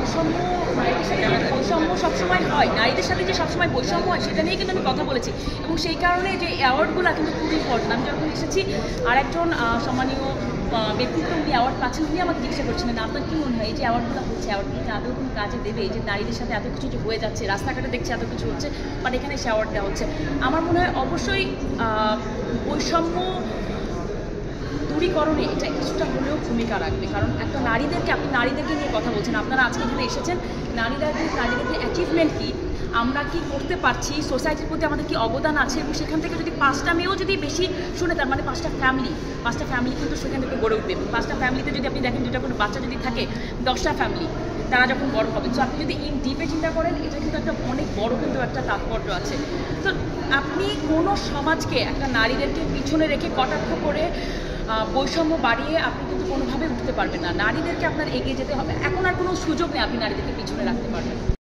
বৈষম্য নারীদের সাথে বৈষম্য সবসময় হয়, নারীদের সাথে যে সবসময় বৈষম্য হয় সেটা নিয়ে কিন্তু আমি কথা বলেছি, এবং সেই কারণে যে অ্যাওয়ার্ডগুলো কিন্তু খুবই ইম্পর্টেন্ট। আমি যখন এসেছি আর একজন সম্মানীয় ব্যক্তিত্ব উনি অ্যাওয়ার্ড পাচ্ছেন, উনি আমাকে জিজ্ঞাসা করছিলেন আপনার কি মনে হয় এই যে অ্যাওয়ার্ডগুলো হচ্ছে, অ্যাওয়ার্ডগুলো কি আদৌ কোনো কাজে দেবে? এই যে নারীদের সাথে এত কিছু যে হয়ে যাচ্ছে, রাস্তাঘাটে দেখছি এত কিছু হচ্ছে, বাট এখানে সে অ্যাওয়ার্ড দেওয়া হচ্ছে। আমার মনে হয় অবশ্যই বৈষম্য দূরীকরণে এটা কিছুটা হলেও ভূমিকা রাখবে, কারণ একটা আপনি নারীদেরকে নিয়ে কথা বলছেন, আপনারা আজকে এখানে এসেছেন, নারীদের অ্যাচিভমেন্ট কী, আমরা কি করতে পারছি, সোসাইটির প্রতি আমাদের কি অবদান আছে, এবং সেখান থেকে যদি 5টা মেয়েও যদি বেশি শুনে, তার মানে 5টা ফ্যামিলি কিন্তু সেখান থেকে গড়ে উঠবে। 5টা ফ্যামিলিতে যদি আপনি দেখেন 2টা করে বাচ্চা যদি থাকে, 10টা ফ্যামিলি তারা যখন বড় হবে, তো আপনি যদি ইন ডিপে চিন্তা করেন, এটা কিন্তু একটা অনেক বড় কিন্তু একটা তাৎপর্য আছে। তো আপনি কোনো সমাজকে একটা নারীদেরকে পিছনে রেখে কটাক্ষ করে বৈষম্য বাড়িয়ে আপনি কিন্তু কোনোভাবে উঠতে পারবেন না। নারীদেরকে আপনার এগিয়ে যেতে হবে, এখন আর কোনো সুযোগ নেই আপনি নারীদেরকে পিছনে রাখতে পারবেন।